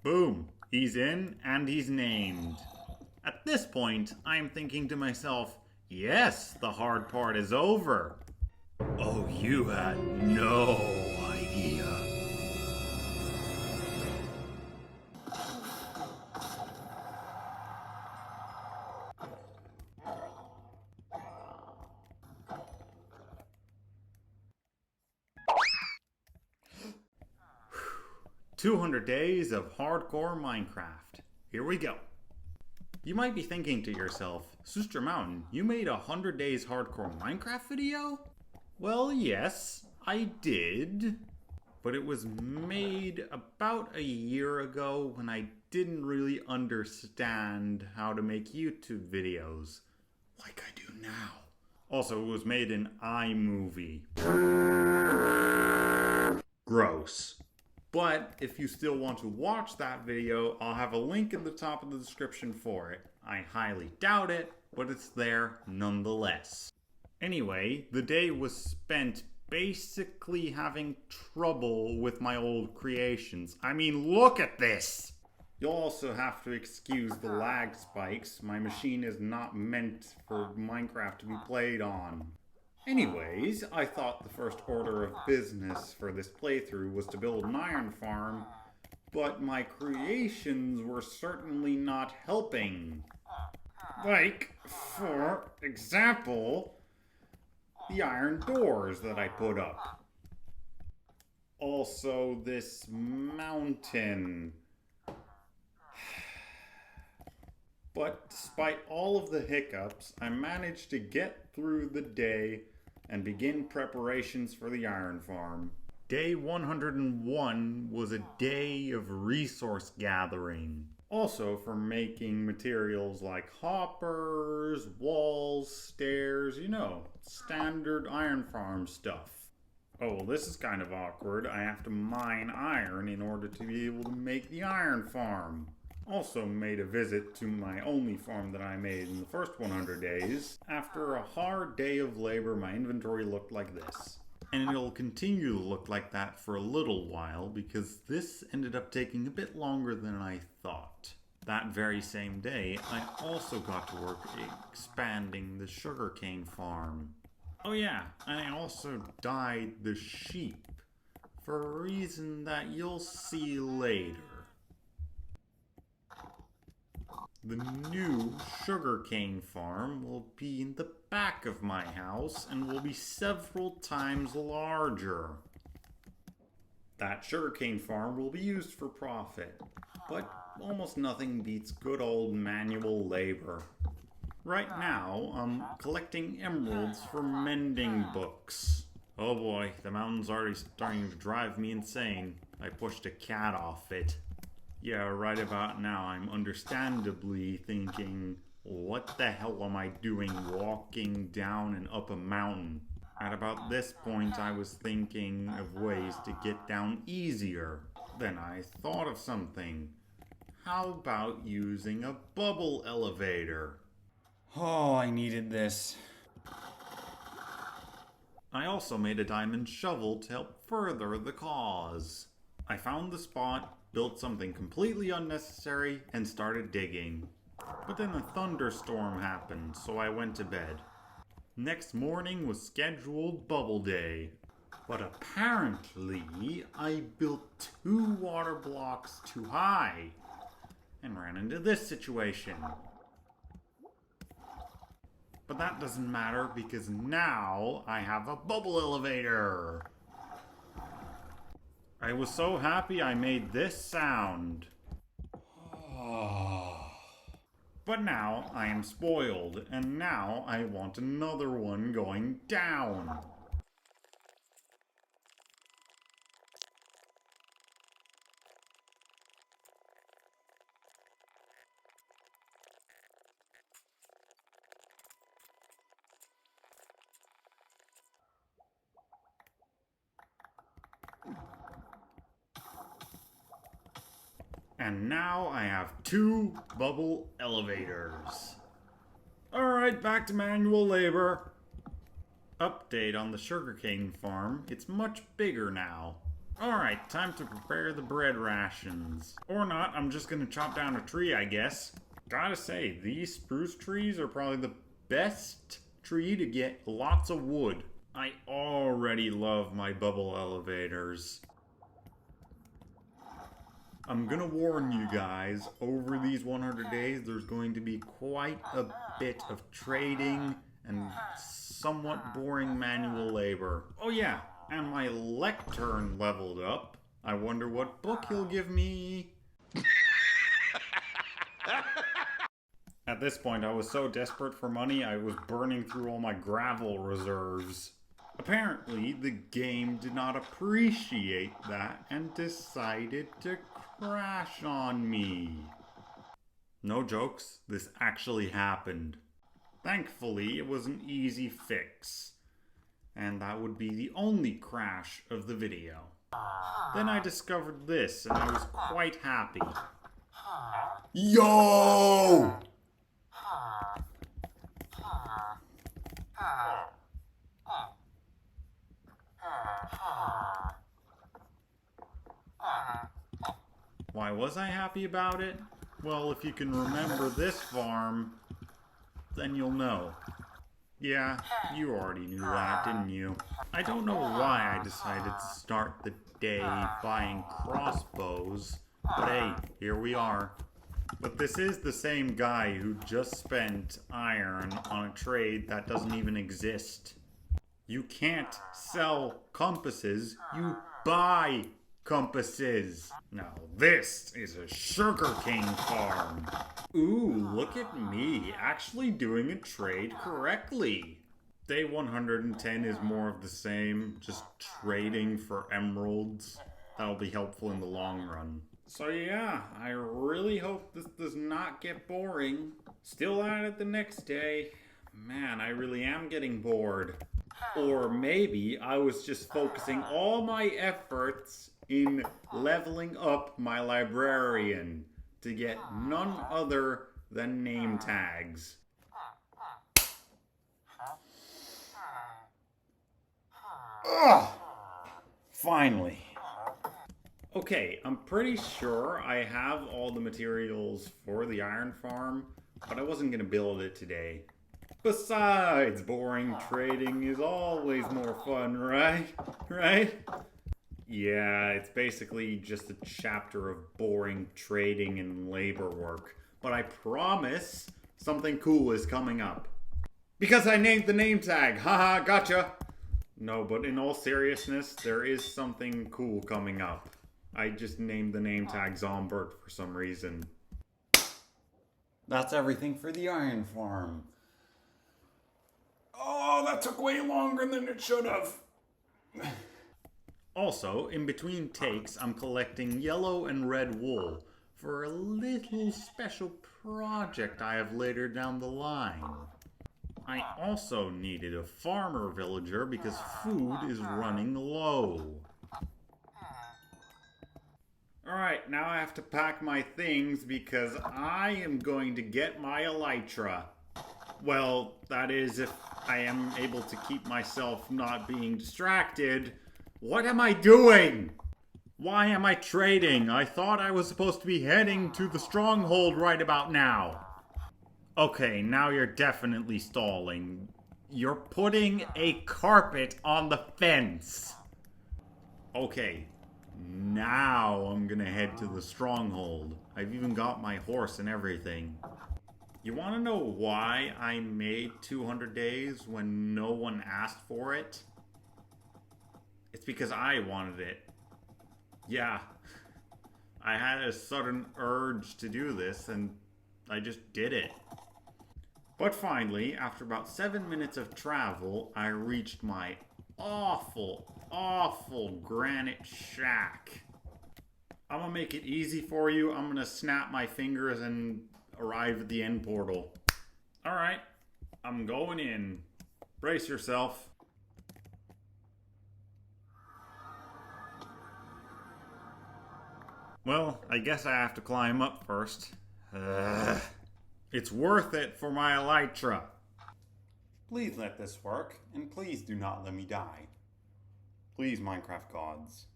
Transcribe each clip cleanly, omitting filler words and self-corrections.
Boom! He's in and he's named. At this point, I am thinking to myself, yes, the hard part is over. Oh, you had no idea. 200 days of hardcore Minecraft. Here we go. You might be thinking to yourself, Soester Mountain, you made a 100 days hardcore Minecraft video? Well, yes, I did. But it was made about a year ago when I didn't really understand how to make YouTube videos like I do now. Also, it was made in iMovie. Gross. But if you still want to watch that video, I'll have a link in the top of the description for it. I highly doubt it, but it's there nonetheless. Anyway, the day was spent basically having trouble with my old creations. I mean, look at this! You'll also have to excuse the lag spikes. My machine is not meant for Minecraft to be played on. Anyways, I thought the first order of business for this playthrough was to build an iron farm, but my creations were certainly not helping. Like, for example, the iron doors that I put up. Also, this mountain. But despite all of the hiccups, I managed to get through the day and begin preparations for the iron farm. Day 101 was a day of resource gathering. Also for making materials like hoppers, walls, stairs, standard iron farm stuff. Oh, well, this is kind of awkward. I have to mine iron in order to be able to make the iron farm. Also made a visit to my only farm that I made in the first 100 days. After a hard day of labor, my inventory looked like this. And it'll continue to look like that for a little while because this ended up taking a bit longer than I thought. That very same day, I also got to work expanding the sugarcane farm. Oh yeah, and I also dyed the sheep for a reason that you'll see later. The new sugarcane farm will be in the back of my house and will be several times larger. That sugarcane farm will be used for profit, but almost nothing beats good old manual labor. Right now, I'm collecting emeralds for mending books. Oh boy, the mountain's already starting to drive me insane. I pushed a cat off it. Yeah, right about now I'm understandably thinking, what the hell am I doing walking down and up a mountain? At about this point I was thinking of ways to get down easier. Then I thought of something. How about using a bubble elevator? Oh, I needed this. I also made a diamond shovel to help further the cause. I found the spot, built something completely unnecessary, and started digging. But then a thunderstorm happened, so I went to bed. Next morning was scheduled bubble day. But apparently, I built 2 water blocks too high, and ran into this situation. But that doesn't matter because now I have a bubble elevator. I was so happy I made this sound. But now I am spoiled, and now I want another one going down. And now I have 2 bubble elevators. Alright, back to manual labor. Update on the sugarcane farm. It's much bigger now. Alright, time to prepare the bread rations. Or not, I'm just gonna chop down a tree, I guess. Gotta say, these spruce trees are probably the best tree to get lots of wood. I already love my bubble elevators. I'm gonna warn you guys, over these 100 days, there's going to be quite a bit of trading and somewhat boring manual labor. Oh yeah, and my lectern leveled up. I wonder what book he'll give me. At this point, I was so desperate for money, I was burning through all my gravel reserves. Apparently, the game did not appreciate that and decided to crash on me. No jokes, this actually happened. Thankfully, it was an easy fix. And that would be the only crash of the video. Then I discovered this, and I was quite happy. Yo! Why was I happy about it? Well, if you can remember this farm, then you'll know. Yeah, you already knew that, didn't you? I don't know why I decided to start the day buying crossbows, but hey, here we are. But this is the same guy who just spent iron on a trade that doesn't even exist. You can't sell compasses, you buy compasses. Now this is a sugarcane farm. Ooh, look at me, actually doing a trade correctly. Day 110 is more of the same, just trading for emeralds. That'll be helpful in the long run. So yeah, I really hope this does not get boring. Still at it the next day. Man, I really am getting bored. Or maybe I was just focusing all my efforts in leveling up my librarian to get none other than name tags. Ugh! Finally. Okay, I'm pretty sure I have all the materials for the iron farm, but I wasn't gonna build it today. Besides, boring trading is always more fun, right? Right? Yeah, it's basically just a chapter of boring trading and labor work. But I promise something cool is coming up. Because I named the name tag. Haha, gotcha. No, but in all seriousness, there is something cool coming up. I just named the name tag Zombert for some reason. That's everything for the iron farm. Oh, that took way longer than it should have. Also, in between takes, I'm collecting yellow and red wool for a little special project I have later down the line. I also needed a farmer villager because food is running low. Alright, now I have to pack my things because I am going to get my elytra. Well, that is if I am able to keep myself not being distracted. What am I doing? Why am I trading? I thought I was supposed to be heading to the stronghold right about now. Okay, now you're definitely stalling. You're putting a carpet on the fence. Okay, now I'm gonna head to the stronghold. I've even got my horse and everything. You want to know why I made 200 days when no one asked for it? It's because I wanted it. Yeah, I had a sudden urge to do this and I just did it. But finally, after about 7 minutes of travel, I reached my awful granite shack. I'm gonna make it easy for you. I'm gonna snap my fingers and arrive at the end portal. Alright, I'm going in. Brace yourself. Well, I guess I have to climb up first. It's worth it for my elytra. Please let this work, and please do not let me die. Please, Minecraft gods.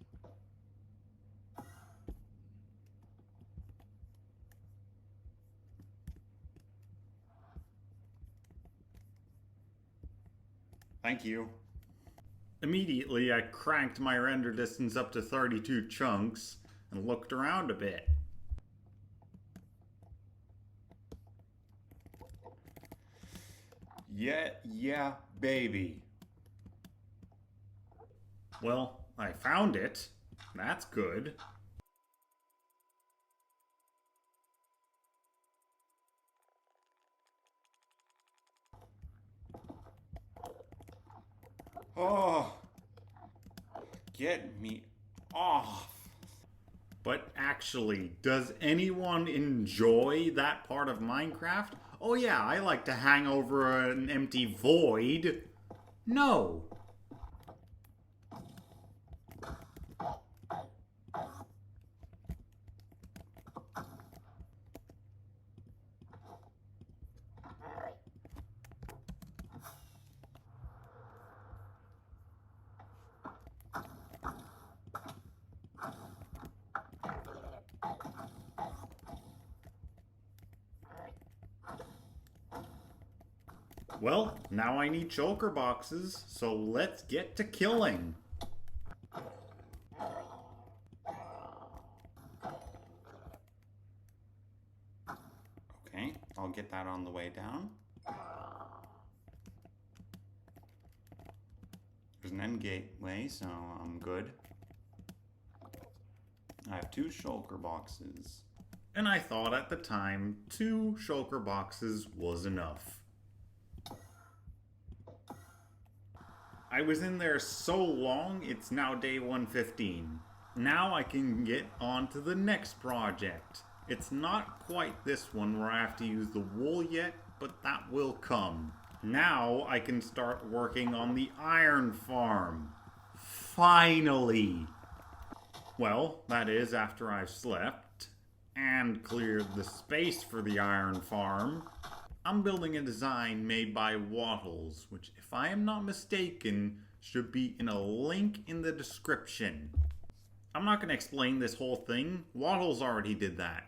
Thank you. Immediately, I cranked my render distance up to 32 chunks and looked around a bit. Yeah, baby. Well, I found it. That's good. Oh, get me off. But actually, does anyone enjoy that part of Minecraft? Oh yeah, I like to hang over an empty void. No. Well, now I need shulker boxes, so let's get to killing. Okay, I'll get that on the way down. There's an end gateway, so I'm good. I have 2 shulker boxes. And I thought at the time 2 shulker boxes was enough. I was in there so long, it's now day 115. Now I can get on to the next project. It's not quite this one where I have to use the wool yet, but that will come. Now I can start working on the iron farm. Finally! Well, that is after I've slept and cleared the space for the iron farm. I'm building a design made by Wattles, which, if I am not mistaken, should be in a link in the description. I'm not going to explain this whole thing. Wattles already did that.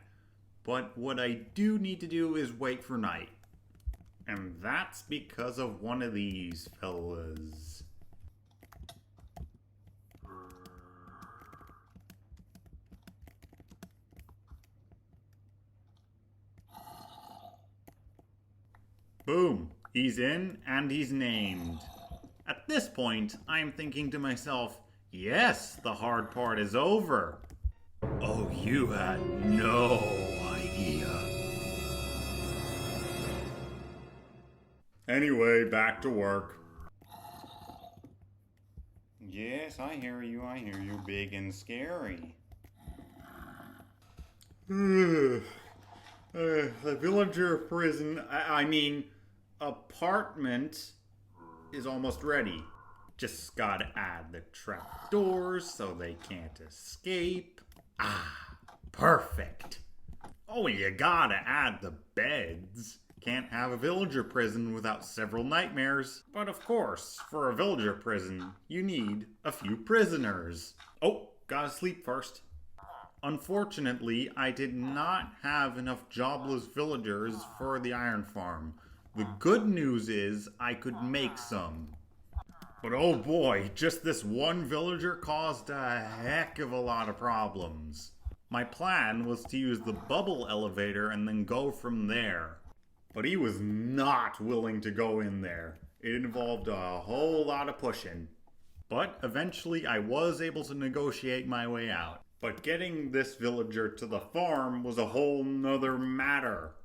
But what I do need to do is wait for night. And that's because of one of these fellas. Boom! He's in and he's named. At this point, I'm thinking to myself, yes, the hard part is over. Oh, you had no idea. Anyway, back to work. Yes, I hear you, big and scary. The villager prison, I mean, apartment is almost ready. Just gotta add the trapdoors so they can't escape. Ah, perfect. Oh, you gotta add the beds. Can't have a villager prison without several nightmares. But of course, for a villager prison, you need a few prisoners. Oh, gotta sleep first. Unfortunately, I did not have enough jobless villagers for the iron farm. The good news is I could make some. But oh boy, just this one villager caused a heck of a lot of problems. My plan was to use the bubble elevator and then go from there. But he was not willing to go in there. It involved a whole lot of pushing. But eventually I was able to negotiate my way out. But getting this villager to the farm was a whole nother matter.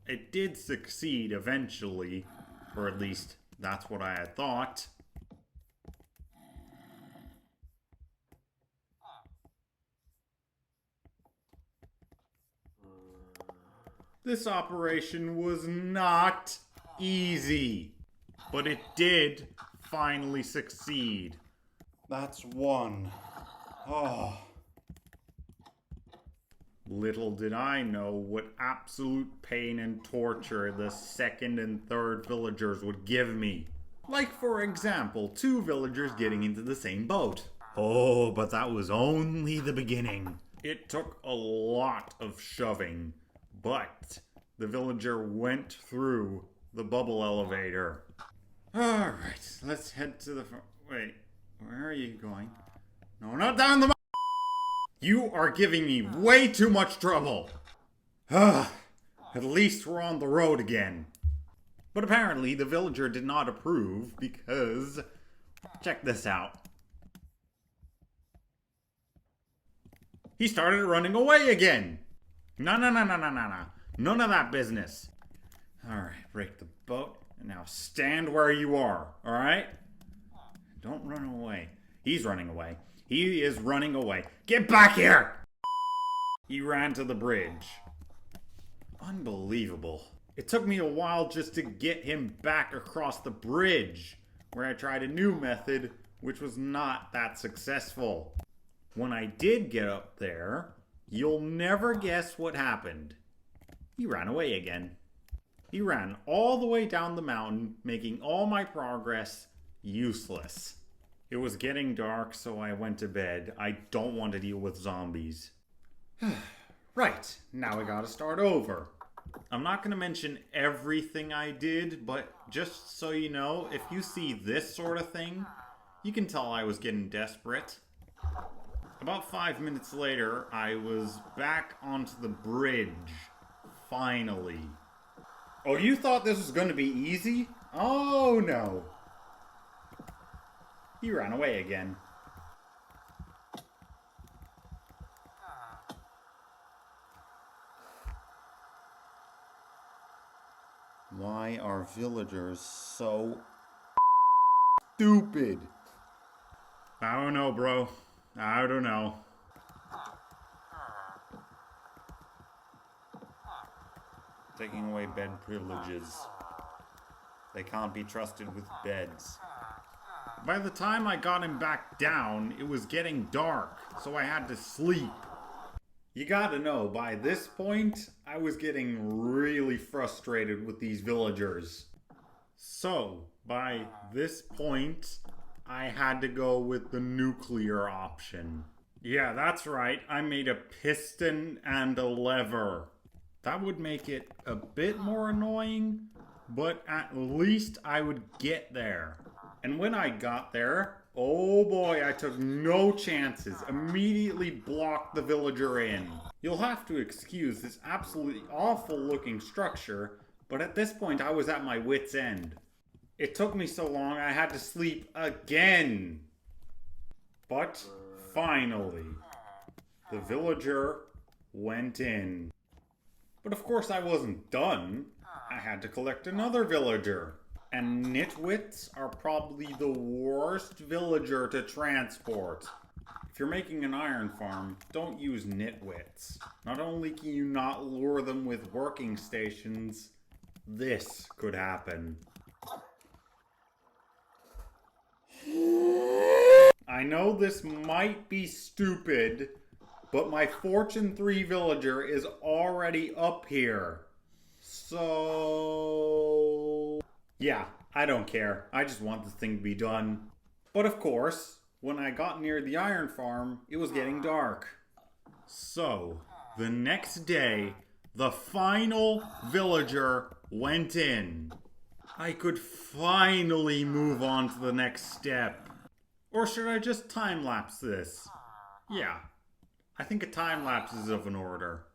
It did succeed eventually, or at least that's what I had thought. This operation was not easy, but it did finally succeed. That's one. Oh. Little did I know what absolute pain and torture the second and third villagers would give me. Like, for example, 2 villagers getting into the same boat. Oh, but that was only the beginning. It took a lot of shoving, but the villager went through the bubble elevator. Alright, let's head to the front. Wait, where are you going? No, not down the mountain! You are giving me way too much trouble! At least we're on the road again. But apparently the villager did not approve because... check this out. He started running away again! No. None of that business. Alright, break the boat. And now stand where you are, alright? Don't run away. He's running away. He is running away. Get back here! He ran to the bridge. Unbelievable. It took me a while just to get him back across the bridge, where I tried a new method, which was not that successful. When I did get up there, you'll never guess what happened. He ran away again. He ran all the way down the mountain, making all my progress useless. It was getting dark, so I went to bed. I don't want to deal with zombies. Right, now I gotta start over. I'm not gonna mention everything I did, but just so you know, if you see this sort of thing, you can tell I was getting desperate. About 5 minutes later, I was back onto the bridge. Finally. Oh, you thought this was going to be easy? Oh, no. He ran away again. Why are villagers so stupid? I don't know, bro. I don't know. Taking away bed privileges. They can't be trusted with beds. By the time I got him back down, it was getting dark, so I had to sleep. You gotta know, by this point, I was getting really frustrated with these villagers. So, by this point, I had to go with the nuclear option. Yeah, that's right, I made a piston and a lever. That would make it a bit more annoying, but at least I would get there. And when I got there, oh boy, I took no chances. Immediately blocked the villager in. You'll have to excuse this absolutely awful looking structure, but at this point I was at my wit's end. It took me so long I had to sleep again. But finally, the villager went in. But of course I wasn't done. I had to collect another villager. And nitwits are probably the worst villager to transport. If you're making an iron farm, don't use nitwits. Not only can you not lure them with working stations, this could happen. I know this might be stupid, but my Fortune 3 villager is already up here. So... yeah, I don't care. I just want this thing to be done. But of course, when I got near the iron farm, it was getting dark. So, the next day, the final villager went in. I could finally move on to the next step. Or should I just time-lapse this? Yeah, I think a time-lapse is of an order.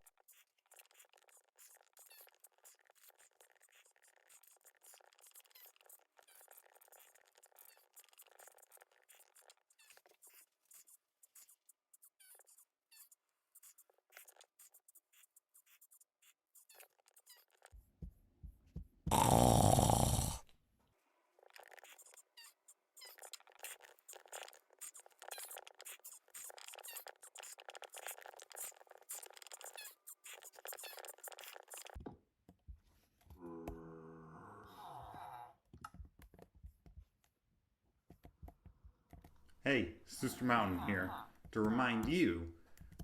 Hey, soestermountain here, to remind you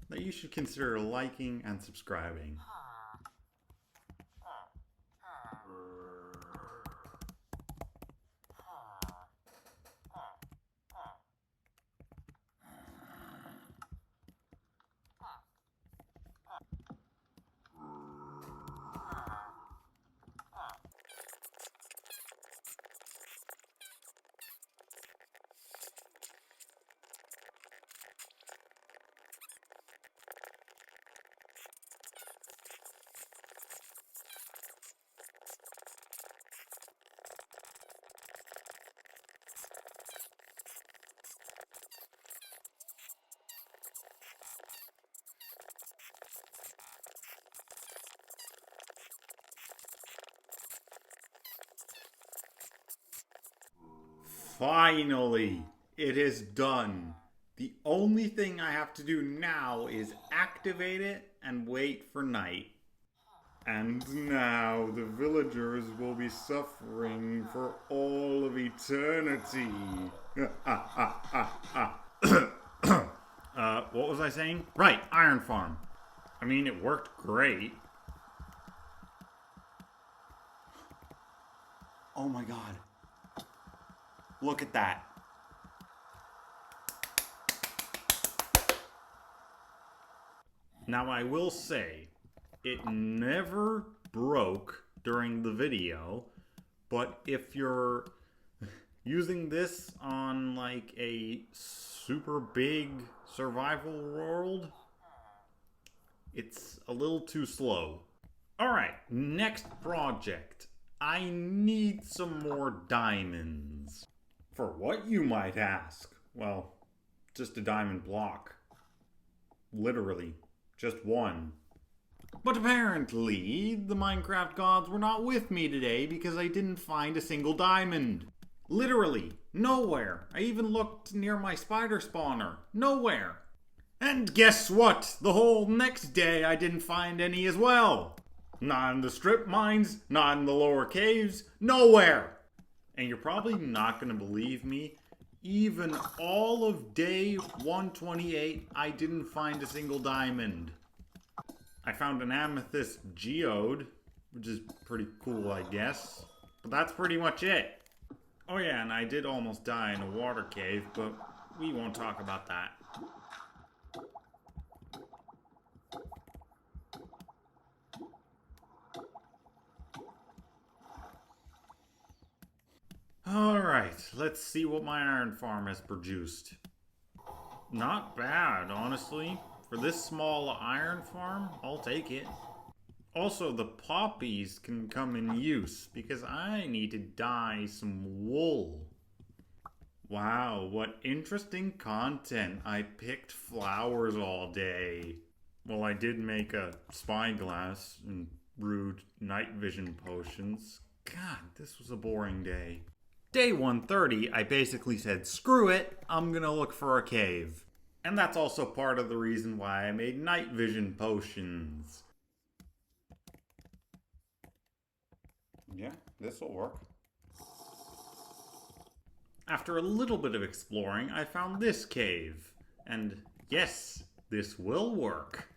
that you should consider liking and subscribing. Finally, it is done. The only thing I have to do now is activate it and wait for night. And now the villagers will be suffering for all of eternity. What was I saying? Right, iron farm. I mean, it worked great. Oh my god. Look at that. Now I will say, it never broke during the video, but if you're using this on like a super big survival world, it's a little too slow. Alright, next project. I need some more diamonds. For what, you might ask? Well, just a diamond block. Literally, just one. But apparently, the Minecraft gods were not with me today because I didn't find a single diamond. Literally, nowhere. I even looked near my spider spawner. Nowhere. And guess what? The whole next day I didn't find any as well. Not in the strip mines, not in the lower caves, nowhere. And you're probably not going to believe me. Even all of day 128, I didn't find a single diamond. I found an amethyst geode, which is pretty cool, I guess. But that's pretty much it. Oh yeah, and I did almost die in a water cave, but we won't talk about that. Alright, let's see what my iron farm has produced. Not bad, honestly. For this small iron farm, I'll take it. Also, the poppies can come in use because I need to dye some wool. Wow, what interesting content. I picked flowers all day. Well, I did make a spyglass and brewed night vision potions. God, this was a boring day. Day 130, I basically said, screw it, I'm gonna look for a cave. And that's also part of the reason why I made night vision potions. Yeah, this'll work. After a little bit of exploring, I found this cave. And yes, this will work.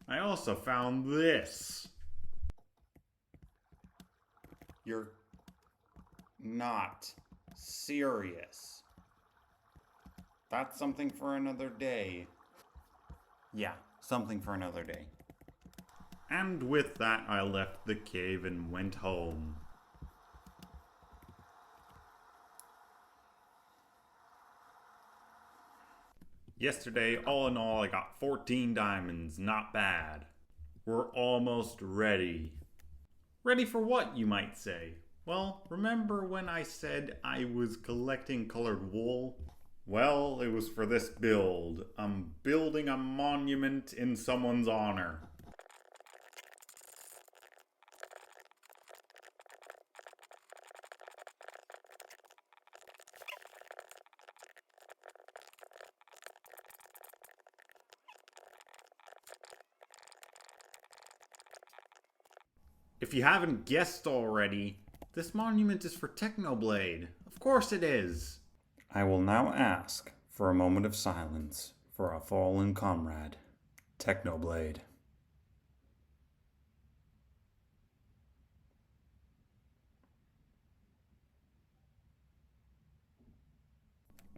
I also found this. You're not serious. That's something for another day. Yeah, something for another day. And with that, I left the cave and went home. Yesterday, all in all, I got 14 diamonds. Not bad. We're almost ready. Ready for what, you might say? Well, remember when I said I was collecting colored wool? Well, it was for this build. I'm building a monument in someone's honor. If you haven't guessed already, This monument is for Technoblade. Of course it is. I will now ask for a moment of silence for our fallen comrade, Technoblade.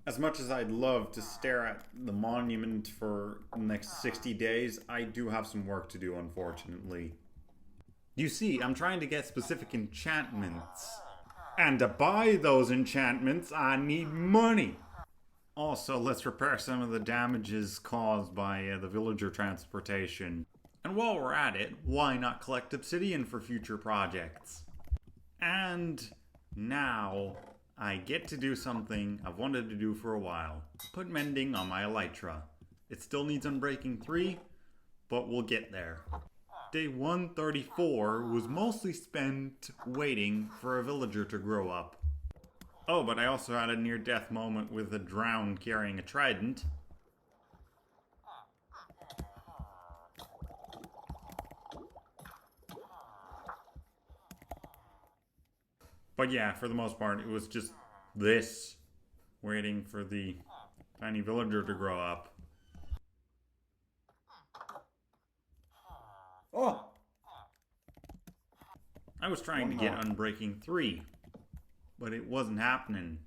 As much as I'd love to stare at the monument for the next 60 days, I do have some work to do, unfortunately. You see, I'm trying to get specific enchantments. And to buy those enchantments, I need money. Also, let's repair some of the damages caused by the villager transportation. And while we're at it, why not collect obsidian for future projects? And now I get to do something I've wanted to do for a while. Put mending on my elytra. It still needs unbreaking 3, but we'll get there. Day 134 was mostly spent waiting for a villager to grow up. Oh, but I also had a near-death moment with a drowned carrying a trident. But yeah, for the most part, it was just this, waiting for the tiny villager to grow up. Oh! I was trying to get Unbreaking 3, but it wasn't happening.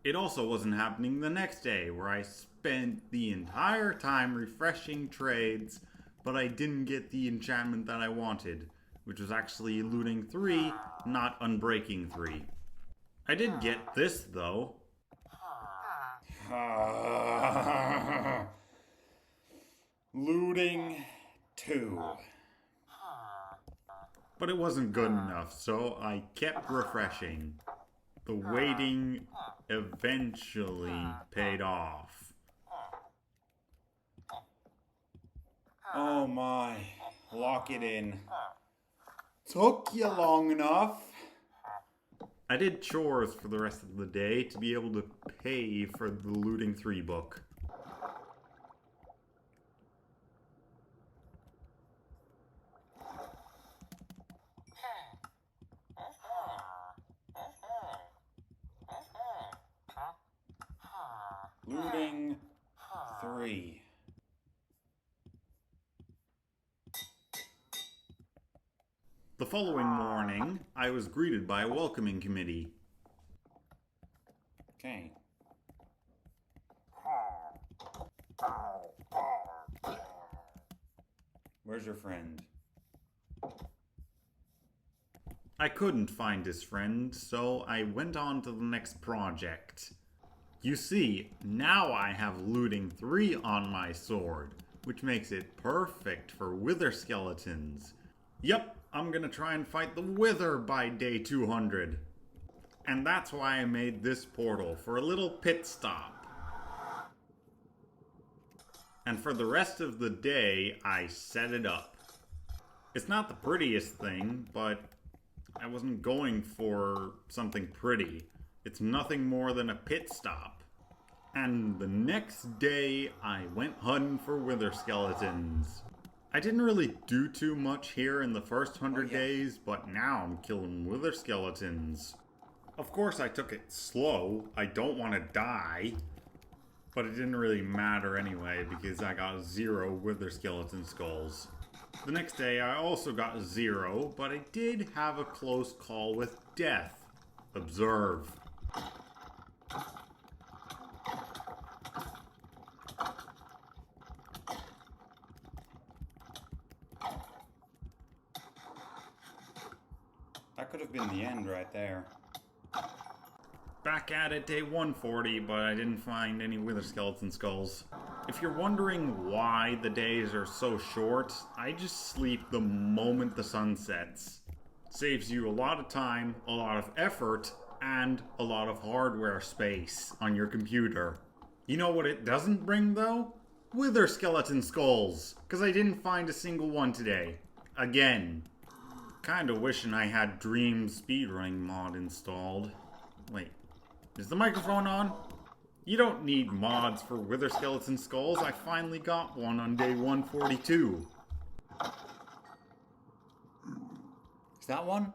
It also wasn't happening the next day, where I spent the entire time refreshing trades, but I didn't get the enchantment that I wanted, which was actually Looting 3, not Unbreaking 3. I did get this, though. Looting 2. But it wasn't good enough, so I kept refreshing. The waiting eventually paid off. Oh my, lock it in. Took you long enough. I did chores for the rest of the day to be able to pay for the Looting 3 book. Looting 3. The following morning, I was greeted by a welcoming committee. Okay. Where's your friend? I couldn't find his friend, so I went on to the next project. You see, now I have Looting 3 on my sword, which makes it perfect for wither skeletons. Yep, I'm gonna try and fight the wither by day 200. And that's why I made this portal, for a little pit stop. And for the rest of the day, I set it up. It's not the prettiest thing, but I wasn't going for something pretty. It's nothing more than a pit stop. And the next day, I went hunting for wither skeletons. I didn't really do too much here in the first 100 days, but now I'm killing wither skeletons. Of course, I took it slow. I don't want to die. But it didn't really matter anyway, because I got 0 wither skeleton skulls. The next day, I also got 0, but I did have a close call with death. Observe. That could have been the end right there. Back at it, day 140, but I didn't find any wither skeleton skulls. If you're wondering why the days are so short, I just sleep the moment the sun sets. Saves you a lot of time, a lot of effort, and a lot of hardware space on your computer. You know what it doesn't bring, though? Wither skeleton skulls, because I didn't find a single one today. Again. Kinda wishing I had Dream speedrunning mod installed. Wait, is the microphone on? You don't need mods for wither skeleton skulls. I finally got one on day 142. Is that one?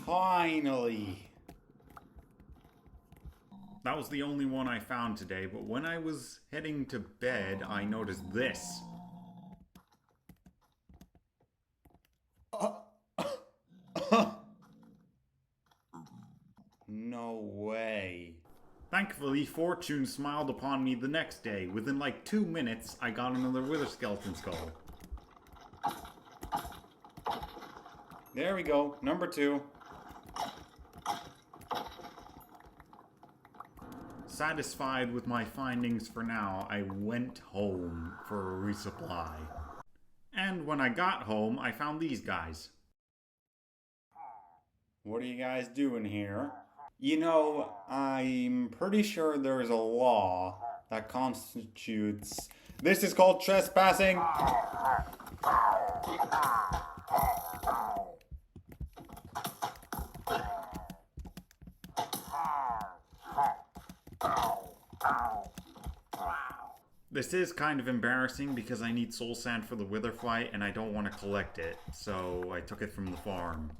Finally! That was the only one I found today, but when I was heading to bed, I noticed this. No way. Thankfully, fortune smiled upon me the next day. Within like 2 minutes, I got another wither skeleton skull. There we go, number 2. Satisfied with my findings for now, I went home for a resupply. And when I got home, I found these guys. What are you guys doing here? You know, I'm pretty sure there's a law that constitutes... This is called trespassing! This is kind of embarrassing because I need soul sand for the wither fight and I don't want to collect it, so I took it from the farm.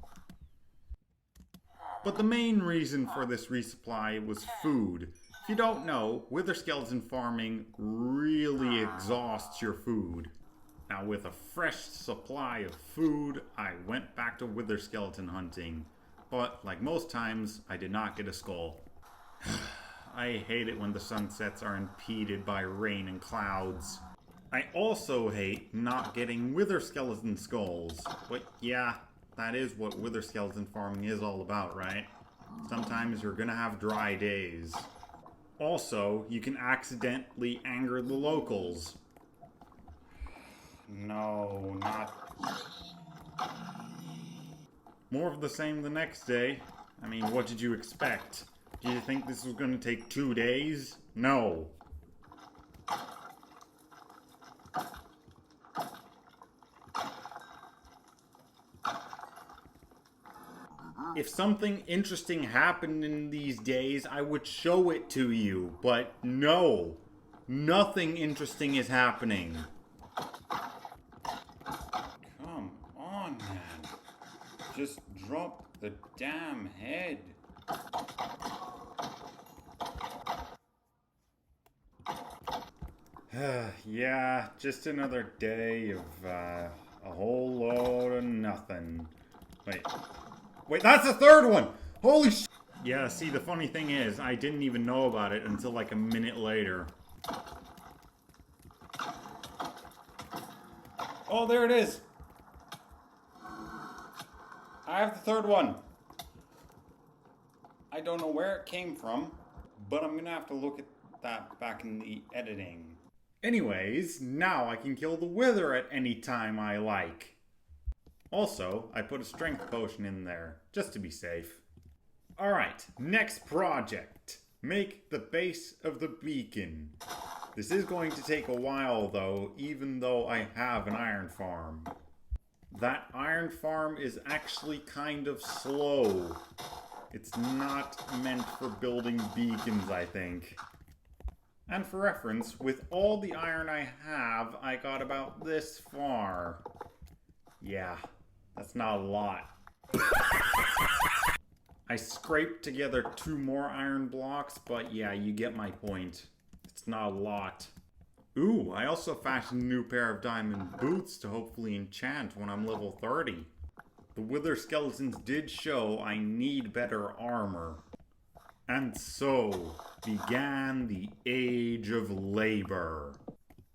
But the main reason for this resupply was food. If you don't know, wither skeleton farming really exhausts your food. Now with a fresh supply of food, I went back to wither skeleton hunting. But like most times, I did not get a skull. I hate it when the sunsets are impeded by rain and clouds. I also hate not getting wither skeleton skulls. But yeah, that is what wither skeleton farming is all about, right? Sometimes you're gonna have dry days. Also, you can accidentally anger the locals. No, not... More of the same the next day. I mean, what did you expect? Did you think this was gonna take 2 days? No. If something interesting happened in these days, I would show it to you. But no. Nothing interesting is happening. Come on, man. Just drop the damn head. Yeah, just another day of a whole load of nothing. Wait, that's the third one! Holy sh... Yeah, see, the funny thing is, I didn't even know about it until like a minute later. Oh, there it is! I have the third one. I don't know where it came from, but I'm gonna have to look at that back in the editing. Anyways, now I can kill the wither at any time I like. Also, I put a strength potion in there, just to be safe. Alright, next project. Make the base of the beacon. This is going to take a while though, even though I have an iron farm. That iron farm is actually kind of slow. It's not meant for building beacons, I think. And for reference, with all the iron I have, I got about this far. Yeah, that's not a lot. I scraped together 2 more iron blocks, but yeah, you get my point. It's not a lot. Ooh, I also fashioned a new pair of diamond boots to hopefully enchant when I'm level 30. The wither skeletons did show I need better armor. And so began the Age of Labor.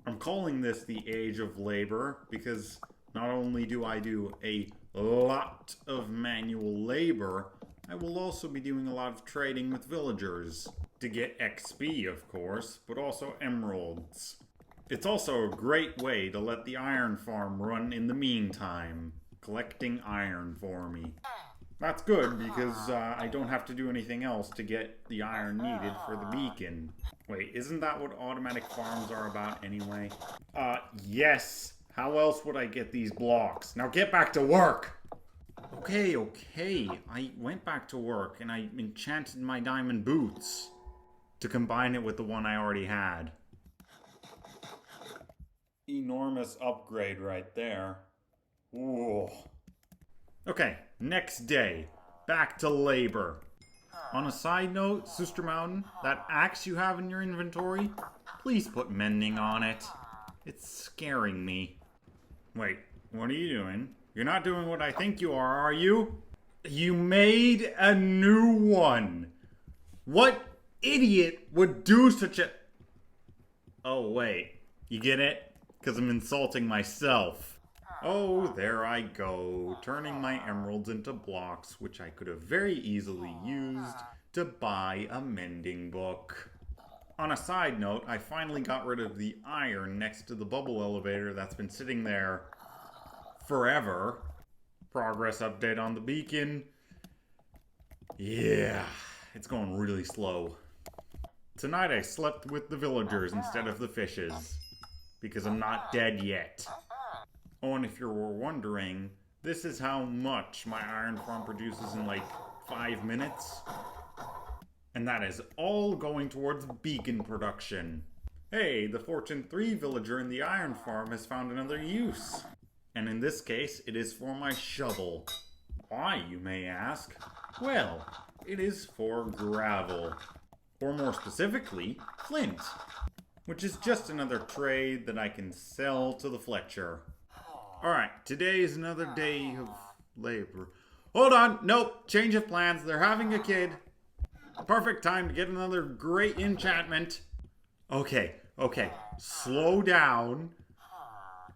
I'm calling this the Age of Labor because not only do I do a lot of manual labor, I will also be doing a lot of trading with villagers. To get XP, of course, but also emeralds. It's also a great way to let the iron farm run in the meantime, collecting iron for me. That's good, because I don't have to do anything else to get the iron needed for the beacon. Wait, isn't that what automatic farms are about anyway? Yes. How else would I get these blocks? Now get back to work! Okay. I went back to work, and I enchanted my diamond boots to combine it with the one I already had. Enormous upgrade right there. Ooh. Okay, next day. back to labor. On a side note, soestermountain, that axe you have in your inventory, please put mending on it. It's scaring me. Wait, what are you doing? You're not doing what I think you are you? You made a new one. What idiot would do such a... Oh, wait. You get it? Because I'm insulting myself. Oh, there I go, turning my emeralds into blocks, which I could have very easily used to buy a mending book. On a side note, I finally got rid of the iron next to the bubble elevator that's been sitting there forever. Progress update on the beacon. Yeah, it's going really slow. Tonight I slept with the villagers instead of the fishes, because I'm not dead yet. Oh, and if you were wondering, this is how much my iron farm produces in like 5 minutes. And that is all going towards beacon production. Hey, the Fortune 3 villager in the iron farm has found another use. And in this case, it is for my shovel. Why, you may ask? Well, it is for gravel. Or more specifically, flint. Which is just another trade that I can sell to the Fletcher. Alright, today is another day of labor. Hold on, nope, change of plans. They're having a kid. Perfect time to get another great enchantment. Okay, slow down.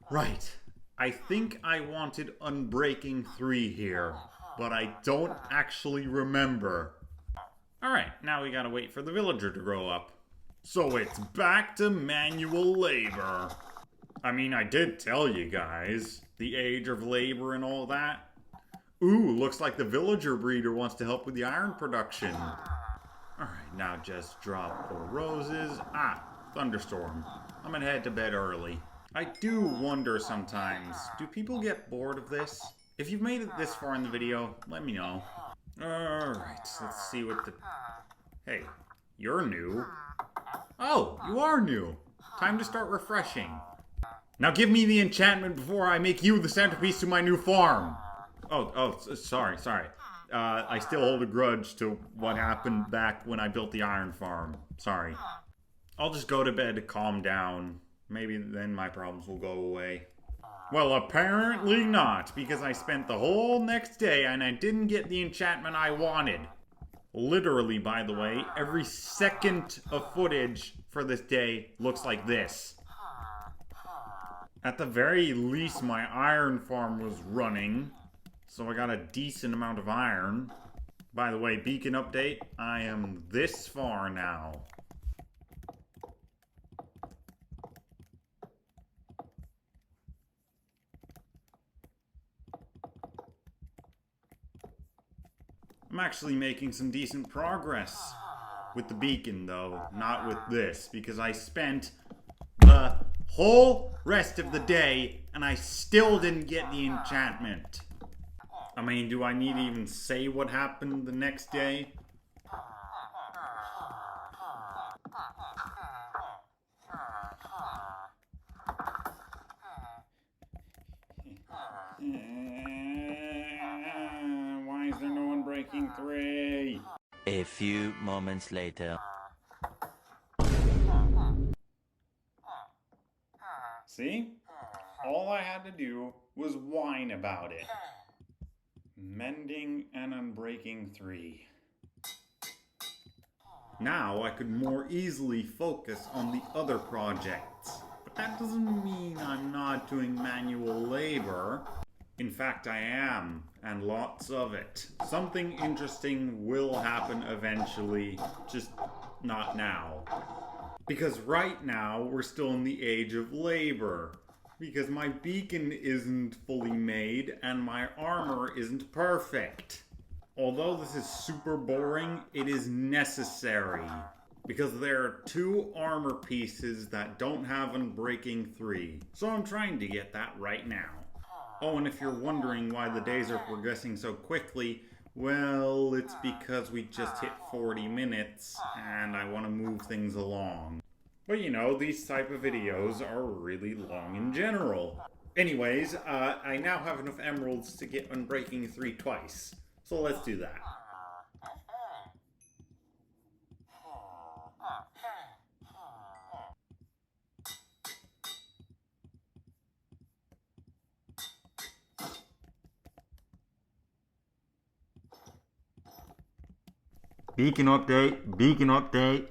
Right, I think I wanted Unbreaking 3 here, but I don't actually remember. Alright, now we gotta wait for the villager to grow up. So it's back to manual labor. I mean, I did tell you guys, the age of labor and all that. Ooh, looks like the villager breeder wants to help with the iron production. Alright, now just drop the roses. Thunderstorm. I'm gonna head to bed early. I do wonder sometimes, do people get bored of this? If you've made it this far in the video, let me know. Alright, let's see what the... Hey, you're new. Oh, you are new. Time to start refreshing. Now give me the enchantment before I make you the centerpiece to my new farm. Sorry. I still hold a grudge to what happened back when I built the iron farm. Sorry. I'll just go to bed to calm down. Maybe then my problems will go away. Well, apparently not, because I spent the whole next day and I didn't get the enchantment I wanted. Literally, by the way, every second of footage for this day looks like this. At the very least, my iron farm was running, so I got a decent amount of iron. By the way, beacon update, I am this far now. I'm actually making some decent progress with the beacon, though, not with this, because I spent the whole rest of the day and I still didn't get the enchantment. I mean, do I need to even say what happened the next day? Why is there no Unbreaking 3? A few moments later. See? All I had to do was whine about it. Mending and Unbreaking 3. Now I could more easily focus on the other projects. But that doesn't mean I'm not doing manual labor. In fact, I am, and lots of it. Something interesting will happen eventually, just not now. Because right now, we're still in the age of labor. Because my beacon isn't fully made, and my armor isn't perfect. Although this is super boring, it is necessary. Because there are 2 armor pieces that don't have Unbreaking 3. So I'm trying to get that right now. Oh, and if you're wondering why the days are progressing so quickly, well, it's because we just hit 40 minutes, and I want to move things along. But you know, these type of videos are really long in general. Anyways, I now have enough emeralds to get Unbreaking 3 twice. So let's do that. Beacon update, beacon update.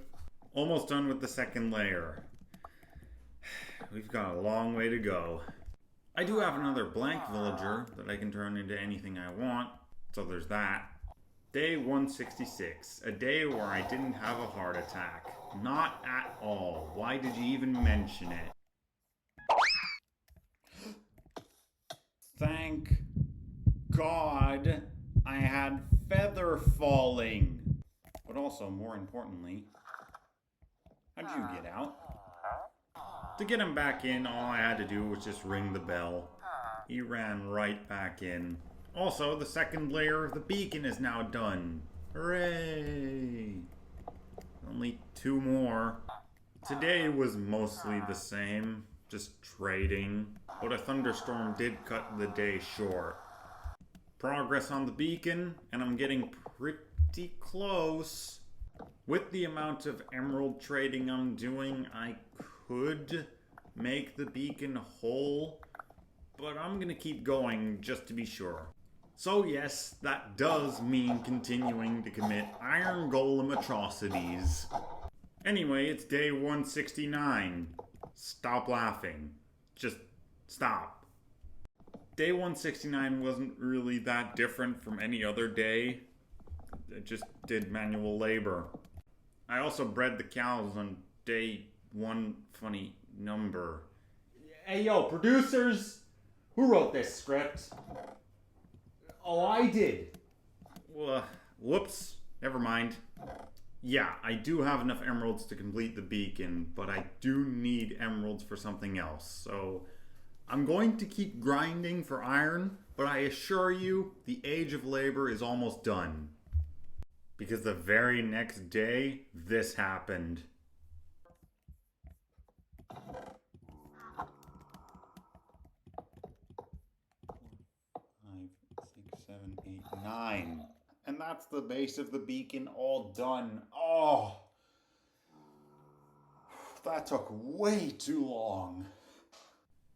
Almost done with the second layer. We've got a long way to go. I do have another blank villager that I can turn into anything I want, so there's that. Day 166, a day where I didn't have a heart attack. Not at all. Why did you even mention it? Thank God I had feather falling. But also, more importantly, how'd you get out? To get him back in, all I had to do was just ring the bell. He ran right back in. Also, the second layer of the beacon is now done. Hooray! Only 2 more. Today was mostly the same, just trading, but a thunderstorm did cut the day short. Progress on the beacon, and I'm getting pretty close. With the amount of emerald trading I'm doing, I could make the beacon whole, but I'm gonna keep going just to be sure. So yes, that does mean continuing to commit iron golem atrocities. Anyway, it's day 169. Stop laughing. Just stop. Day 169 wasn't really that different from any other day. I just did manual labor. I also bred the cows on day 1 funny number. Hey yo, producers! Who wrote this script? Oh, I did. Whoops. Never mind. Yeah, I do have enough emeralds to complete the beacon, but I do need emeralds for something else. So I'm going to keep grinding for iron, but I assure you, the age of labor is almost done. Because the very next day, this happened. 7, 8, 9. And that's the base of the beacon all done. Oh, that took way too long.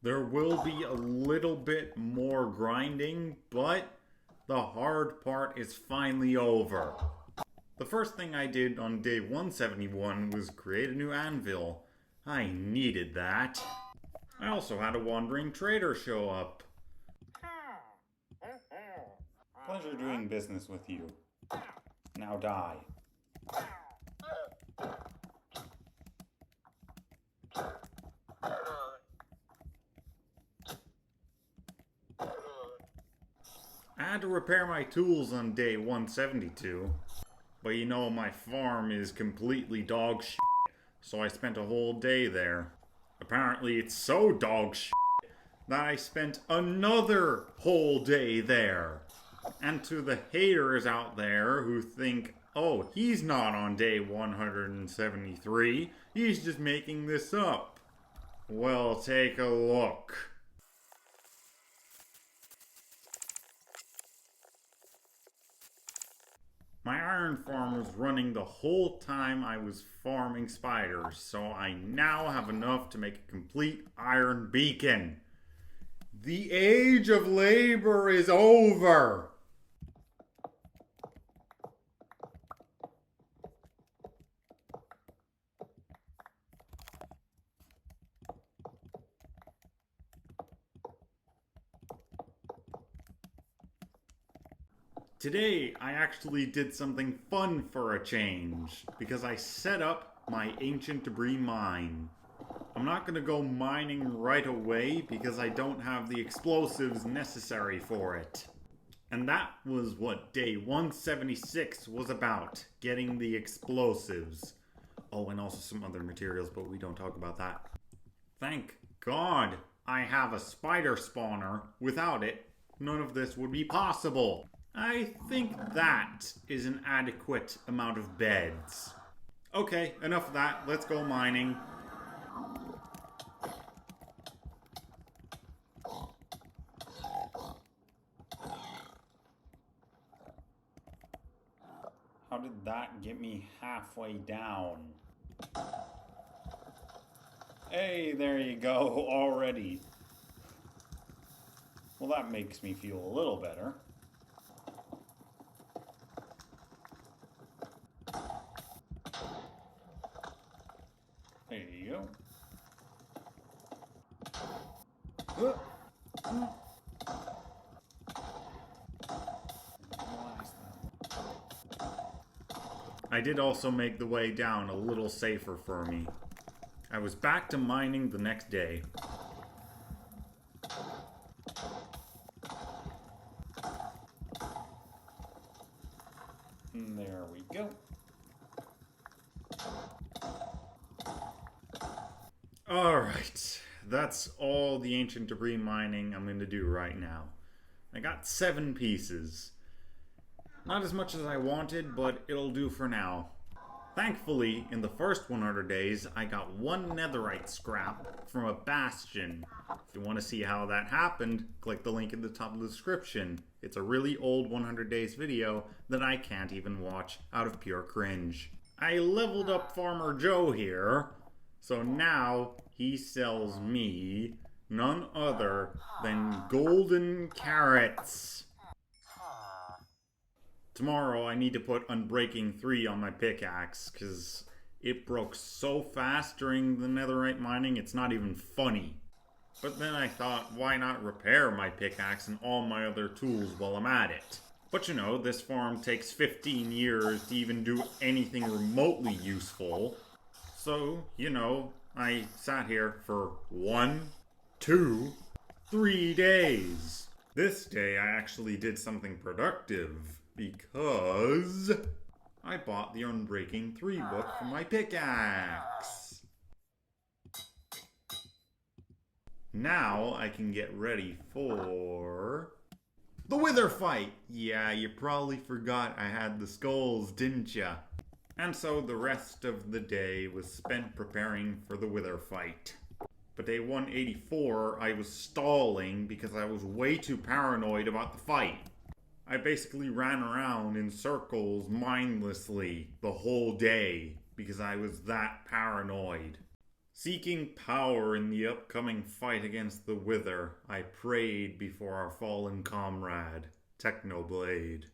There will be a little bit more grinding, but the hard part is finally over. The first thing I did on day 171 was create a new anvil. I needed that. I also had a wandering trader show up. Pleasure doing business with you. Now die. I had to repair my tools on day 172. But you know, my farm is completely dog shit, so I spent a whole day there. Apparently it's so dog shit that I spent another whole day there. And to the haters out there who think, oh, he's not on day 173, he's just making this up. Well, take a look. My iron farm was running the whole time I was farming spiders, so I now have enough to make a complete iron beacon. The age of labor is over! Today, I actually did something fun for a change, because I set up my ancient debris mine. I'm not going to go mining right away because I don't have the explosives necessary for it. And that was what day 176 was about, getting the explosives. Oh, and also some other materials, but we don't talk about that. Thank God I have a spider spawner. Without it, none of this would be possible. I think that is an adequate amount of beds. Okay, enough of that. Let's go mining. How did that get me halfway down? Hey, there you go, already. Well, that makes me feel a little better. There you go. I did also make the way down a little safer for me. I was back to mining the next day. And there we go. Alright, that's all the ancient debris mining I'm going to do right now. I got 7 pieces. Not as much as I wanted, but it'll do for now. Thankfully, in the first 100 days, I got 1 netherite scrap from a bastion. If you want to see how that happened, click the link in the top of the description. It's a really old 100 days video that I can't even watch out of pure cringe. I leveled up Farmer Joe here, so now he sells me none other than golden carrots. Tomorrow I need to put Unbreaking 3 on my pickaxe because it broke so fast during the netherite mining it's not even funny. But then I thought, why not repair my pickaxe and all my other tools while I'm at it? But you know, this farm takes 15 years to even do anything remotely useful. So, you know, I sat here for 1, 2, 3 days. This day I actually did something productive. Because I bought the Unbreaking 3 book for my pickaxe. Now I can get ready for the Wither fight. Yeah, you probably forgot I had the skulls, didn't ya? And so the rest of the day was spent preparing for the Wither fight. But day 184, I was stalling because I was way too paranoid about the fight. I basically ran around in circles mindlessly the whole day because I was that paranoid. Seeking power in the upcoming fight against the Wither, I prayed before our fallen comrade, Technoblade.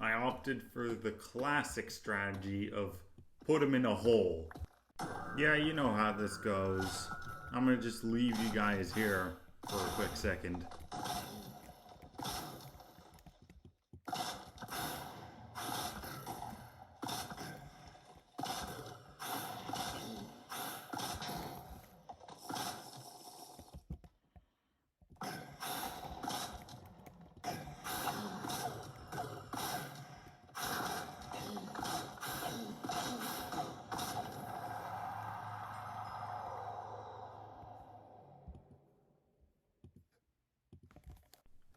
I opted for the classic strategy of put him in a hole. Yeah, you know how this goes. I'm gonna just leave you guys here for a quick second.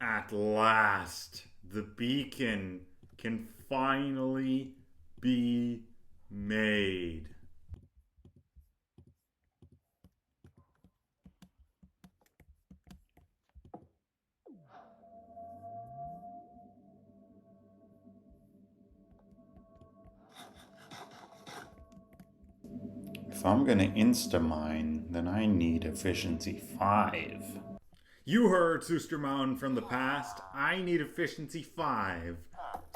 At last, the beacon can finally be made. If I'm gonna insta-mine, then I need efficiency 5. You heard Soestermountain from the past. I need efficiency 5.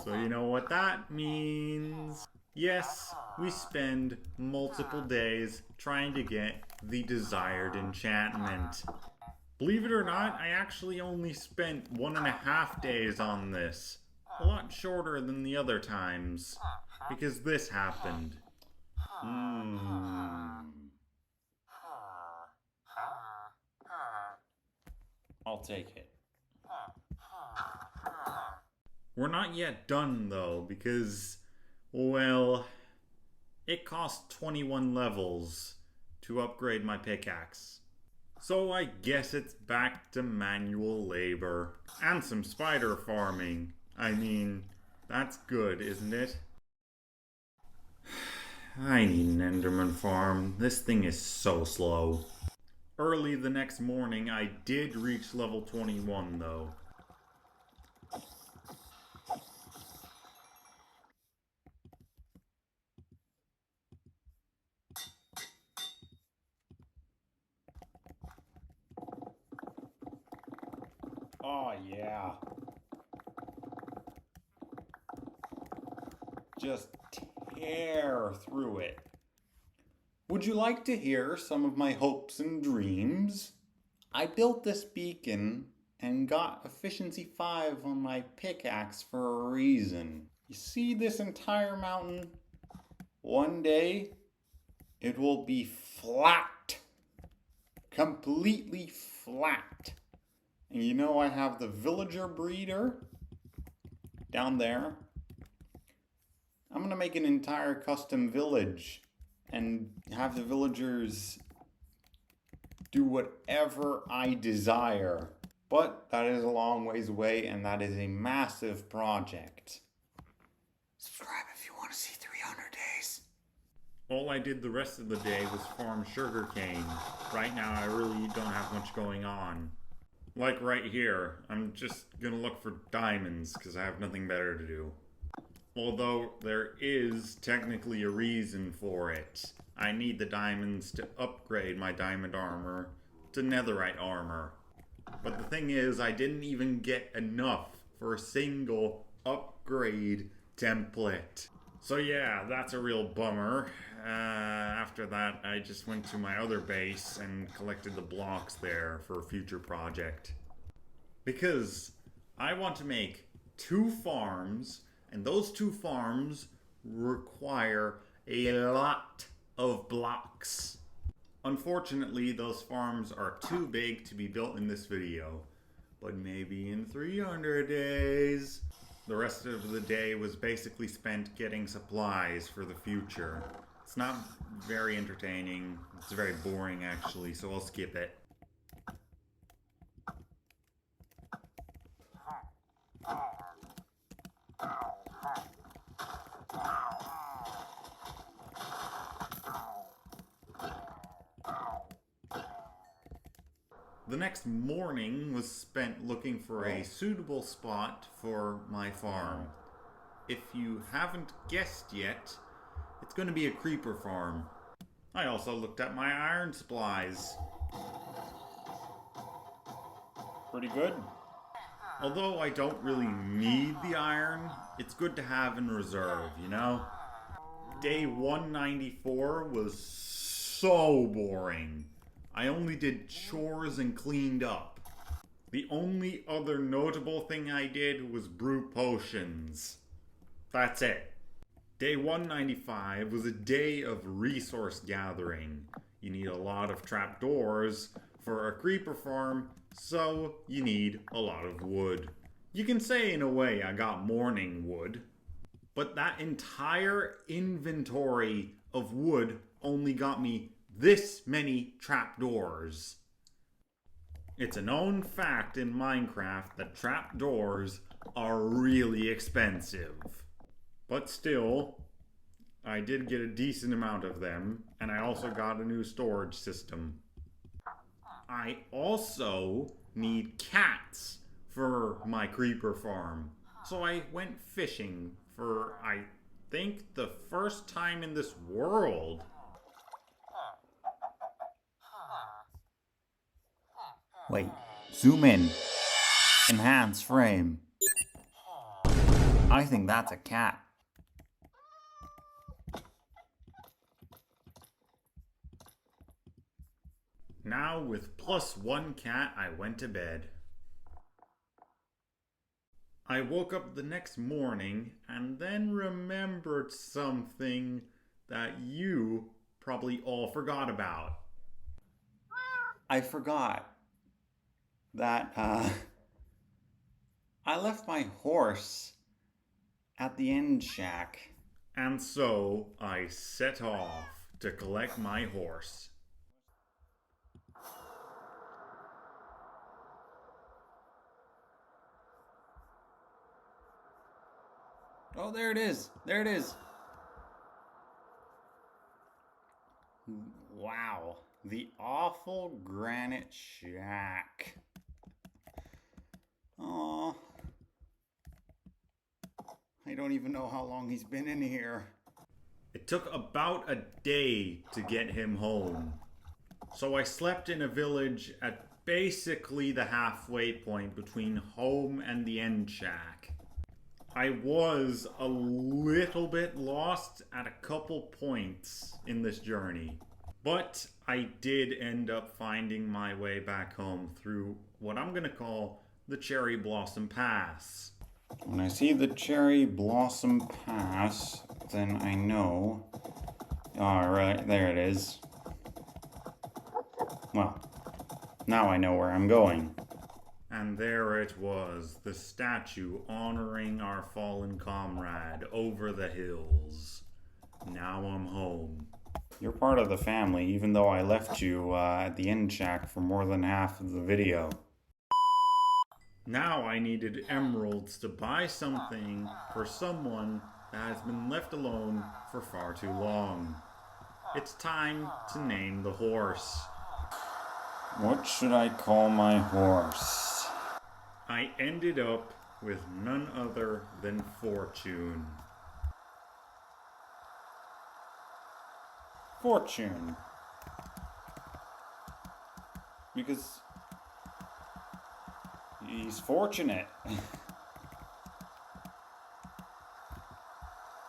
So you know what that means. Yes, we spend multiple days trying to get the desired enchantment. Believe it or not, I actually only spent 1.5 days on this. A lot shorter than the other times. Because this happened. I'll take it. We're not yet done though, because, well, it cost 21 levels to upgrade my pickaxe. So I guess it's back to manual labor. And some spider farming. I mean, that's good, isn't it? I need an Enderman farm. This thing is so slow. Early the next morning, I did reach level 21 though. Oh yeah. Just tear through it. Would you like to hear some of my hopes and dreams? I built this beacon and got efficiency 5 on my pickaxe for a reason. You see this entire mountain? One day, it will be flat. Completely flat. And you know I have the villager breeder down there. I'm gonna make an entire custom village and have the villagers do whatever I desire. But that is a long ways away and that is a massive project. Subscribe if you want to see 300 days. All I did the rest of the day was farm sugarcane. Right now I really don't have much going on. Like right here, I'm just gonna look for diamonds because I have nothing better to do. Although there is technically a reason for it. I need the diamonds to upgrade my diamond armor to netherite armor. But the thing is, I didn't even get enough for a single upgrade template. So yeah, that's a real bummer. After that, I just went to my other base and collected the blocks there for a future project. Because I want to make 2 farms, and those 2 farms require a lot of blocks. Unfortunately, those farms are too big to be built in this video, but maybe in 300 days. The rest of the day was basically spent getting supplies for the future. It's not very entertaining. It's very boring actually, so I'll skip it. The next morning was spent looking for a suitable spot for my farm. If you haven't guessed yet, it's going to be a creeper farm. I also looked at my iron supplies. Pretty good. Although I don't really need the iron, it's good to have in reserve, you know? Day 194 was so boring. I only did chores and cleaned up. The only other notable thing I did was brew potions. That's it. Day 195 was a day of resource gathering. You need a lot of trapdoors for a creeper farm, so you need a lot of wood. You can say in a way I got morning wood, but that entire inventory of wood only got me this many trapdoors. It's a known fact in Minecraft that trapdoors are really expensive. But still, I did get a decent amount of them, and I also got a new storage system. I also need cats for my creeper farm. So I went fishing for, I think, the first time in this world. Wait, zoom in. Enhance frame. I think that's a cat. Now with +1 cat, I went to bed. I woke up the next morning and then remembered something that you probably all forgot about. I forgot that I left my horse at the end shack. And so I set off to collect my horse. Oh, there it is. There it is. Wow. The awful granite shack. Aw. I don't even know how long he's been in here. It took about a day to get him home. So I slept in a village at basically the halfway point between home and the end shack. I was a little bit lost at a couple points in this journey, but I did end up finding my way back home through what I'm gonna call the Cherry Blossom Pass. When I see the Cherry Blossom Pass, then I know... Alright, there it is. Well, now I know where I'm going. And there it was, the statue honoring our fallen comrade over the hills. Now I'm home. You're part of the family, even though I left you at the end shack for more than half of the video. Now I needed emeralds to buy something for someone that has been left alone for far too long. It's time to name the horse. What should I call my horse? I ended up with none other than Fortune. Fortune. Because he's fortunate.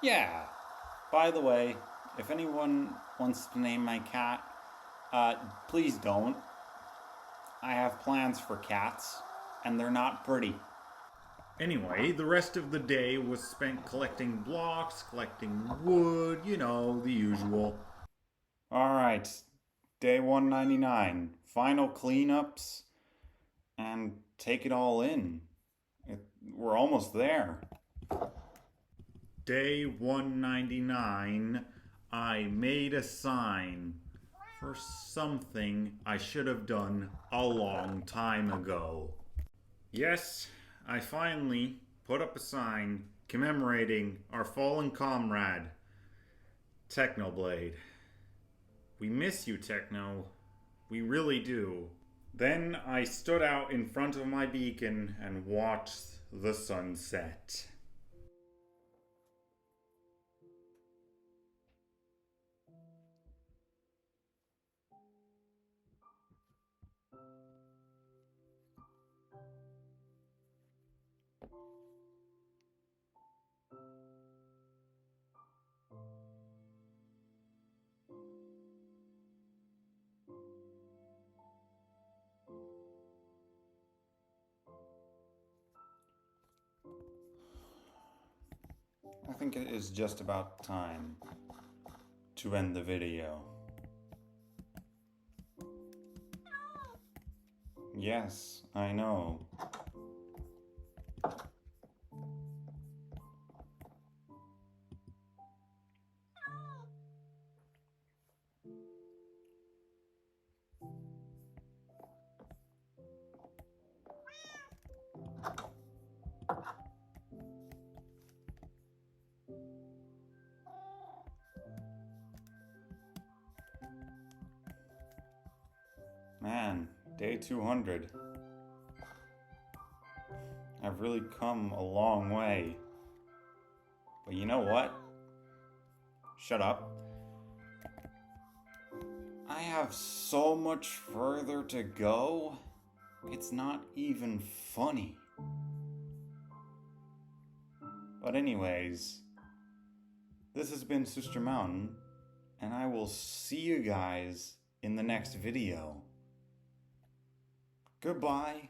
Yeah. By the way, if anyone wants to name my cat, please don't. I have plans for cats, and they're not pretty. Anyway, the rest of the day was spent collecting blocks, collecting wood, you know, the usual. Alright, day 199. Final cleanups, and take it all in. We're almost there. Day 199, I made a sign for something I should have done a long time ago. Yes, I finally put up a sign commemorating our fallen comrade, Technoblade. We miss you, Techno. We really do. Then I stood out in front of my beacon and watched the sunset. I think it is just about time to end the video. Yes, I know. Man, day 200. I've really come a long way. But you know what? Shut up. I have so much further to go. It's not even funny. But anyways, this has been soestermountain, and I will see you guys in the next video. Goodbye.